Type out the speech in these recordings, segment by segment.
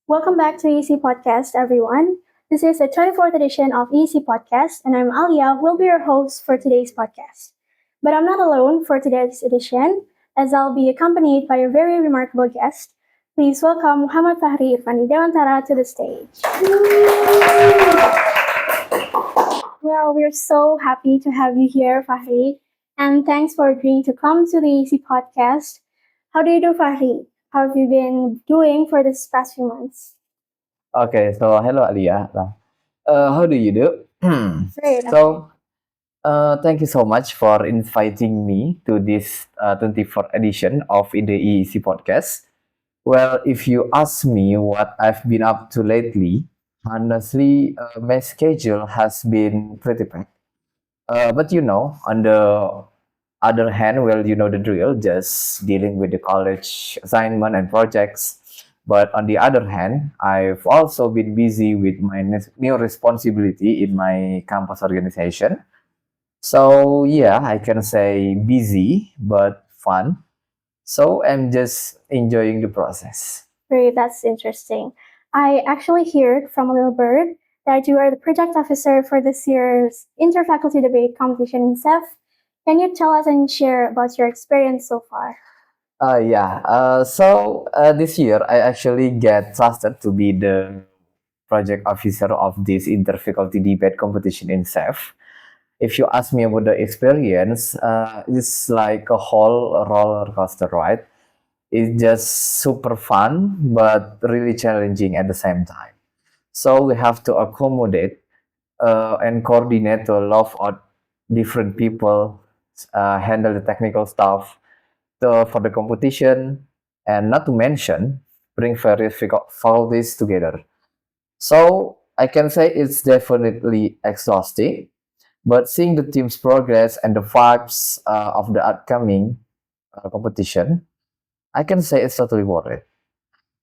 Welcome back to EEC Podcast, everyone. This is the 24th edition of EEC Podcast, and I'm Alia, who will be your host for today's podcast. But I'm not alone for today's edition, as I'll be accompanied by a very remarkable guest. Please welcome Muhammad Fahri Irfandi Dewantara to the stage. Well, we're so happy to have you here, Fahri, and thanks for agreeing to come to the EEC Podcast. How do you do, Fahri? How have you been doing for this past few months? Okay, so hello Alia. How do you do? Great. So, thank you so much for inviting me to this 24th edition of the EEC podcast. Well, if you ask me what I've been up to lately, honestly, my schedule has been pretty packed. But on the other hand, well, you know the drill, just dealing with the college assignment and projects. But on the other hand, I've also been busy with my new responsibility in my campus organization. So yeah, I can say busy but fun. So I'm just enjoying the process. Great, that's interesting. I actually heard from a little bird that you are the project officer for this year's interfaculty debate competition in SEF. Can you tell us and share about your experience so far? Yeah. This year I actually get trusted to be the project officer of this interfaculty debate competition in SEF. If you ask me about the experience, it's like a whole roller coaster ride. It's just super fun, but really challenging at the same time. So we have to accommodate and coordinate a lot of different people, handle the technical stuff for the competition, and not to mention bring various faculties together. So I can say it's definitely exhausting, but seeing the team's progress and the vibes of the upcoming competition, I can say it's totally worth it.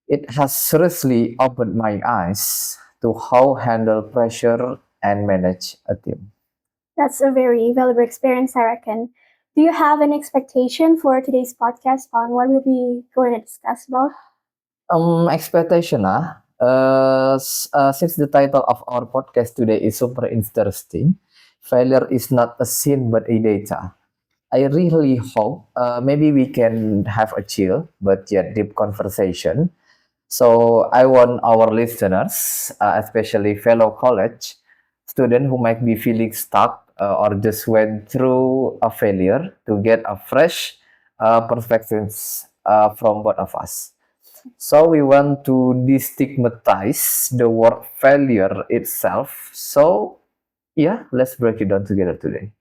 It has seriously opened my eyes to how handle pressure and manage a team. That's a very valuable experience, I reckon. Do you have an expectation for today's podcast on what we'll be going to discuss about? Expectation since the title of our podcast today is super interesting, failure is not a sin but a data. I really hope maybe we can have a chill but yet deep conversation. So I want our listeners, especially fellow college students who might be feeling stuck or just went through a failure, to get a fresh perspectives from both of us. So we want to destigmatize the word failure itself. So yeah, let's break it down together today.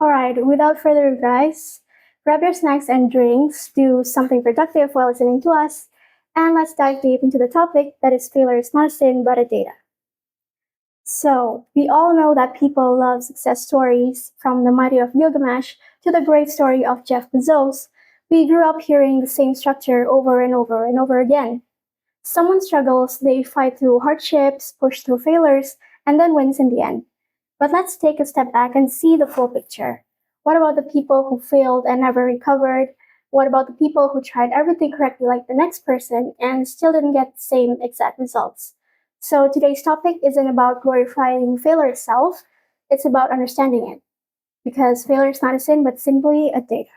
All right, without further ado, guys, grab your snacks and drinks, do something productive while listening to us, and let's dive deep into the topic that is failure is not a sin but a data. So, we all know that people love success stories, from the mighty of Gilgamesh to the great story of Jeff Bezos. We grew up hearing the same structure over and over and over again. Someone struggles, they fight through hardships, push through failures, and then wins in the end. But let's take a step back and see the full picture. What about the people who failed and never recovered? What about the people who tried everything correctly like the next person and still didn't get the same exact results? So today's topic isn't about glorifying failure itself, it's about understanding it. Because failure is not a sin, but simply a data.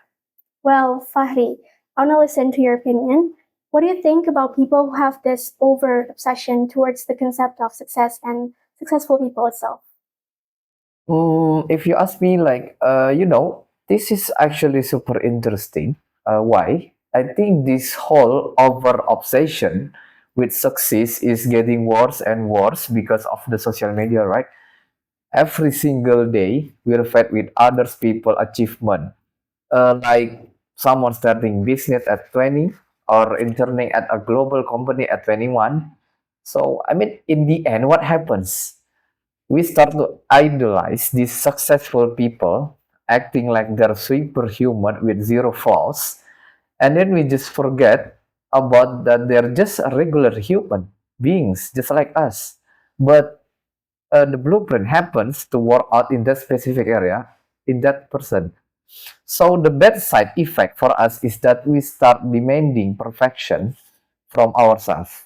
Well, Fahri, I want to listen to your opinion. What do you think about people who have this over obsession towards the concept of success and successful people itself? If you ask me, this is actually super interesting. Why? I think this whole over obsession with success is getting worse and worse because of the social media, right? Every single day, we're fed with others people achievement, like someone starting business at 20 or interning at a global company at 21. So, I mean, in the end, what happens? We start to idolize these successful people, acting like they're superhuman with zero flaws, and then we just forget about that they're just a regular human beings, just like us. But the blueprint happens to work out in that specific area in that person. So the bad side effect for us is that we start demanding perfection from ourselves.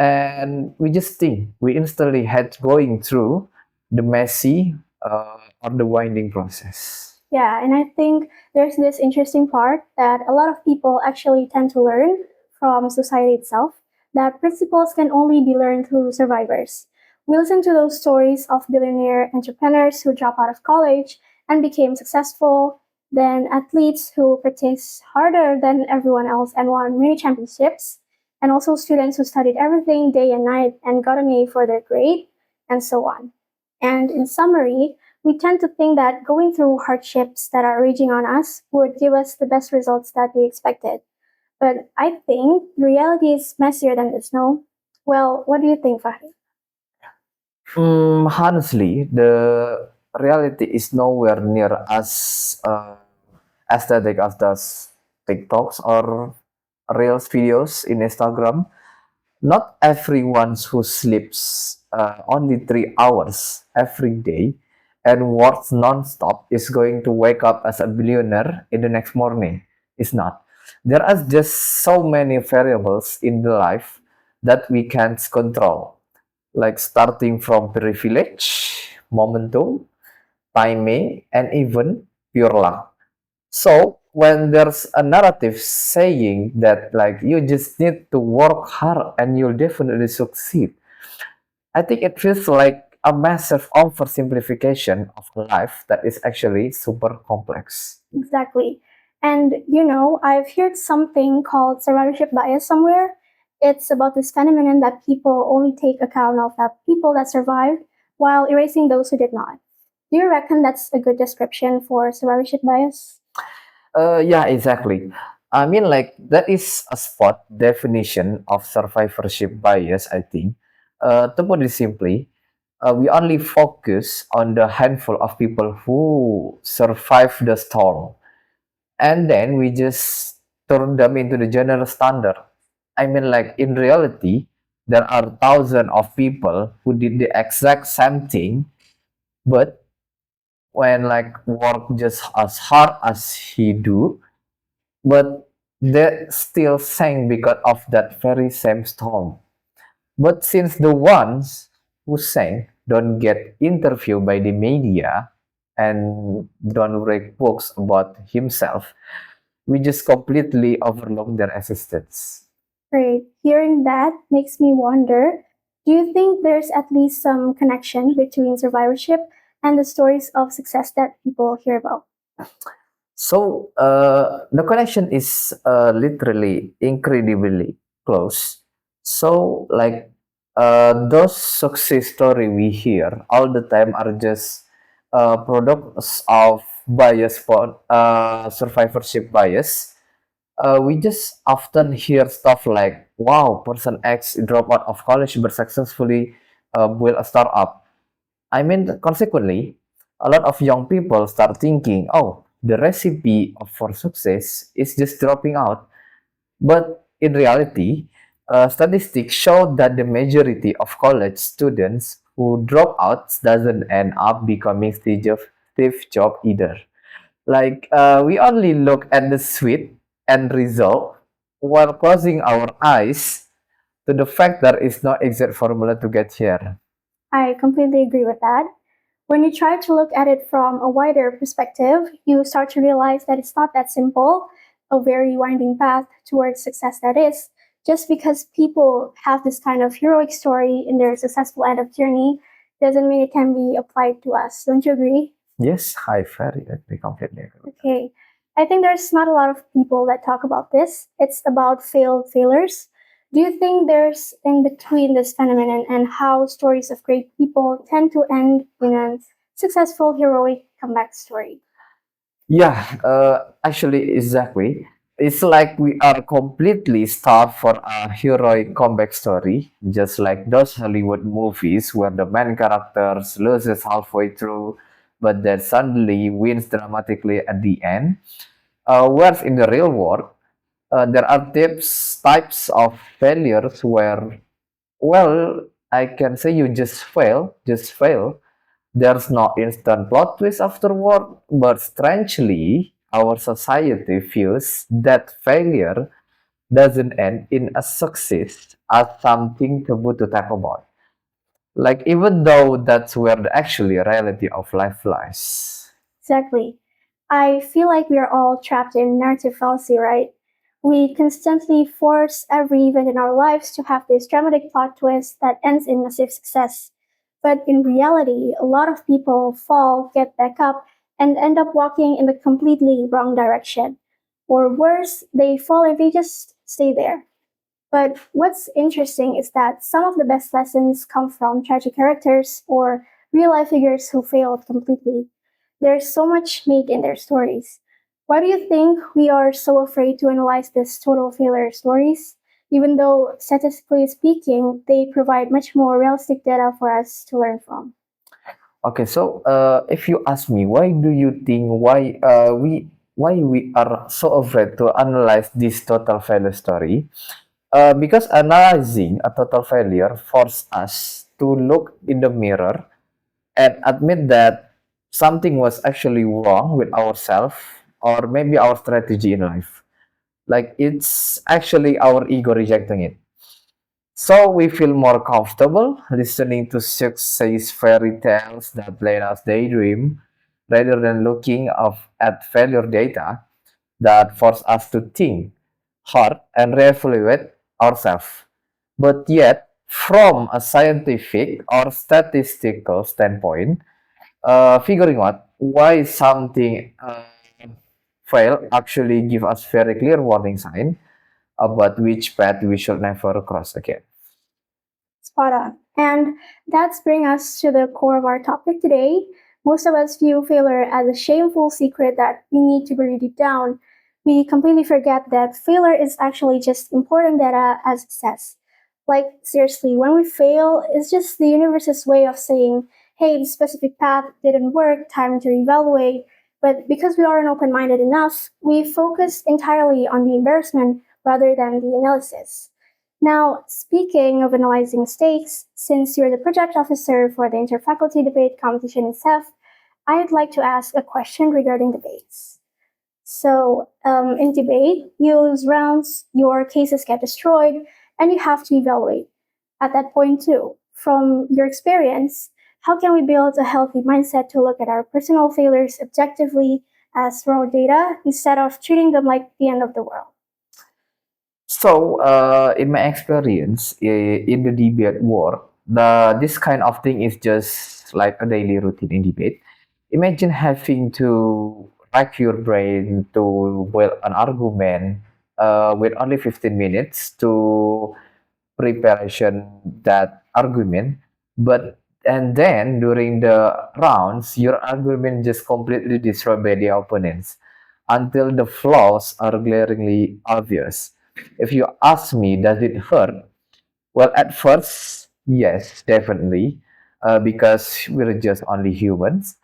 and we just think we instantly had going through the messy or the winding process. Yeah, and I think there's this interesting part that a lot of people actually tend to learn from society itself, that principles can only be learned through survivors. We listen to those stories of billionaire entrepreneurs who drop out of college and became successful, then athletes who practiced harder than everyone else and won many championships, and also students who studied everything day and night and got an A for their grade, and so on. And in summary, we tend to think that going through hardships that are raging on us would give us the best results that we expected. But I think reality is messier than this, no? Well, what do you think, Fahri? Honestly, the reality is nowhere near as aesthetic as those TikToks or Reels videos in Instagram. Not everyone who sleeps only 3 hours every day and works non-stop is going to wake up as a billionaire in the next morning. It's not. There are just so many variables in the life that we can't control, like starting from privilege, momentum, timing, and even pure luck. So when there's a narrative saying that like you just need to work hard and you'll definitely succeed, I think it feels like a massive oversimplification of life that is actually super complex. Exactly. And I've heard something called survivorship bias somewhere. It's about this phenomenon that people only take account of the people that survived while erasing those who did not. Do you reckon that's a good description for survivorship bias? Yeah, exactly. I mean, like, that is a spot definition of survivorship bias, I think. To put it simply, we only focus on the handful of people who survive the storm, and then we just turn them into the general standard. I mean, like, in reality, there are thousands of people who did the exact same thing, but when like work just as hard as he do, but they still sang because of that very same storm. But since the ones who sang don't get interviewed by the media and don't write books about himself, we just completely overlook their existence. Great. Hearing that makes me wonder, do you think there's at least some connection between survivorship and the stories of success that people hear about? So the connection is literally incredibly close. So like those success story we hear all the time are just products of bias for survivorship bias. We just often hear stuff like, "Wow, person X dropped out of college but successfully built a startup." I mean, consequently, a lot of young people start thinking, oh, the recipe for success is just dropping out. But in reality, statistics show that the majority of college students who drop out doesn't end up becoming Steve Jobs either. Like, we only look at the sweet end result while closing our eyes to the fact there is no exact formula to get here. I completely agree with that. When you try to look at it from a wider perspective, you start to realize that it's not that simple, a very winding path towards success that is. Just because people have this kind of heroic story in their successful end of journey doesn't mean it can be applied to us. Don't you agree? Yes, I very agree, completely agree. Okay. I think there's not a lot of people that talk about this. It's about failed failures. Do you think there's in between this phenomenon and how stories of great people tend to end in a successful heroic comeback story? Yeah, actually, exactly. It's like we are completely starved for a heroic comeback story, just like those Hollywood movies where the main characters loses halfway through, but then suddenly wins dramatically at the end. Whereas in the real world, there are types of failures where, well, I can say you just fail. There's no instant plot twist afterward, but strangely, our society views that failure doesn't end in a success as something taboo to talk about. Like, even though that's where the actually reality of life lies. Exactly. I feel like we are all trapped in narrative fallacy, right? We constantly force every event in our lives to have this dramatic plot twist that ends in massive success. But in reality, a lot of people fall, get back up, and end up walking in the completely wrong direction. Or worse, they fall and they just stay there. But what's interesting is that some of the best lessons come from tragic characters or real life figures who failed completely. There's so much meat in their stories. Why do you think we are so afraid to analyze these total failure stories? Even though, statistically speaking, they provide much more realistic data for us to learn from. Okay, so if you ask me, why do you think why we are so afraid to analyze this total failure story? Because analyzing a total failure forces us to look in the mirror and admit that something was actually wrong with ourselves or maybe our strategy in life. Like, it's actually our ego rejecting it. So we feel more comfortable listening to success fairy tales that let us daydream rather than looking at failure data that force us to think hard and reevaluate ourselves. But yet, from a scientific or statistical standpoint, figuring out why something fail actually give us very clear warning sign about which path we should never cross again. Spot on. And that's bring us to the core of our topic today. Most of us view failure as a shameful secret that we need to bury deep down. We completely forget that failure is actually just important data as success. Like, seriously, when we fail, it's just the universe's way of saying, hey, the specific path didn't work, time to reevaluate. But because we aren't open minded enough, we focus entirely on the embarrassment rather than the analysis. Now, speaking of analyzing mistakes, since you're the project officer for the interfaculty debate competition itself, I'd like to ask a question regarding debates. So, in debate, you lose rounds, your cases get destroyed, and you have to evaluate. At that point, too, from your experience, how can we build a healthy mindset to look at our personal failures objectively as raw data instead of treating them like the end of the world? So, in my experience in the debate war, this kind of thing is just like a daily routine in debate. Imagine having to rack your brain to build an argument with only 15 minutes to preparation that argument, but and then during the rounds, your argument just completely destroyed by the opponents until the flaws are glaringly obvious. If you ask me, does it hurt? Well, at first, yes, definitely, because we're just only humans.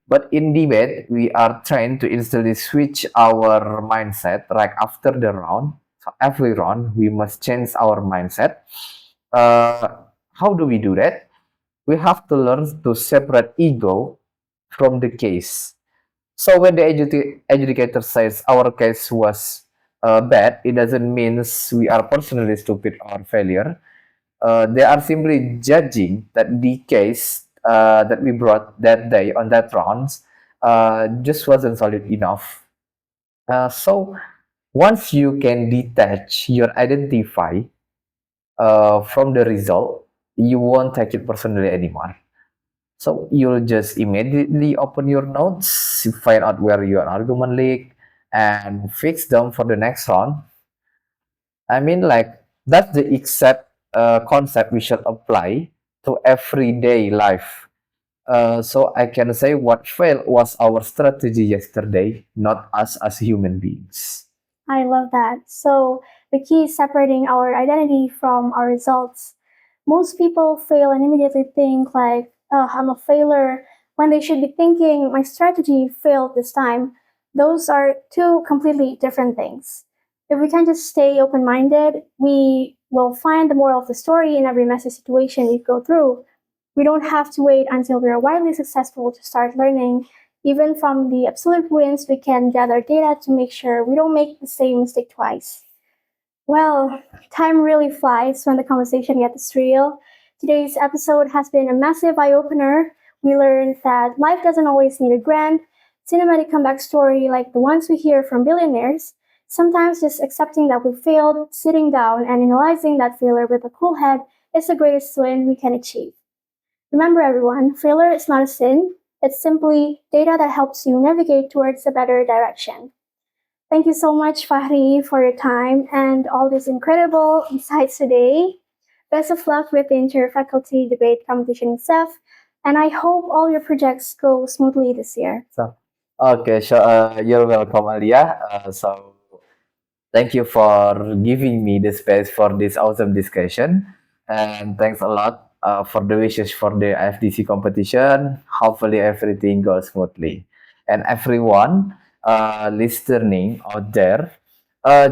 But in debate, we are trying to instantly switch our mindset right after the round. So every round, we must change our mindset. How do we do that? We have to learn to separate ego from the case. So when the educator says our case was bad, it doesn't mean we are personally stupid or failure. They are simply judging that the case that we brought that day on that rounds just wasn't solid enough. So once you can detach your identify from the result, you won't take it personally anymore. So you'll just immediately open your notes, find out where your argument leak, and fix them for the next round. I mean, like, that's the exact concept we should apply to everyday life. So I can say what failed was our strategy yesterday, not us as human beings. I love that. So the key is separating our identity from our results. Most people fail and immediately think like, oh, I'm a failure, when they should be thinking my strategy failed this time. Those are two completely different things. If we can just stay open minded, we will find the moral of the story in every messy situation we go through. We don't have to wait until we are widely successful to start learning. Even from the absolute wins, we can gather data to make sure we don't make the same mistake twice. Well, time really flies when the conversation gets real. Today's episode has been a massive eye opener. We learned that life doesn't always need a grand, cinematic comeback story like the ones we hear from billionaires. Sometimes just accepting that we failed, sitting down, and analyzing that failure with a cool head is the greatest win we can achieve. Remember, everyone, failure is not a sin, it's simply data that helps you navigate towards a better direction. Thank you so much, Fahri, for your time and all these incredible insights today. Best of luck with the inter-faculty debate competition itself, and I hope all your projects go smoothly this year. So, okay, so you're welcome, Alia. Thank you for giving me the space for this awesome discussion, and thanks a lot for the wishes for the FDC competition. Hopefully, everything goes smoothly, and everyone listening out there,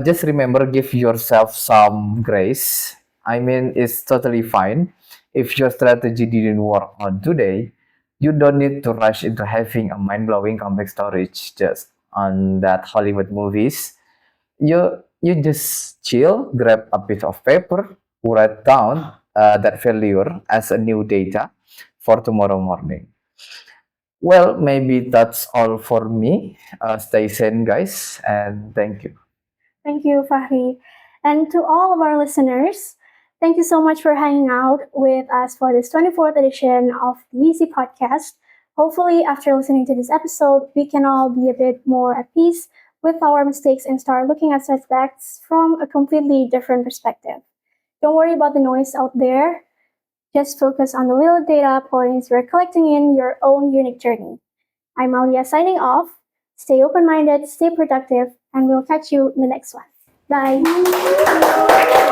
just remember, give yourself some grace. I mean, it's totally fine if your strategy didn't work on today. You don't need to rush into having a mind-blowing comeback story just on that Hollywood movies. You just chill, grab a piece of paper, write down that failure as a new data for tomorrow morning. Well, maybe that's all for me. Stay sane, guys, and thank you. Thank you, Fahri. And to all of our listeners, thank you so much for hanging out with us for this 24th edition of the EEC Podcast. Hopefully, after listening to this episode, we can all be a bit more at peace with our mistakes and start looking at setbacks from a completely different perspective. Don't worry about the noise out there. Just focus on the little data points you're collecting in your own unique journey. I'm Alia signing off. Stay open minded, stay productive, and we'll catch you in the next one. Bye.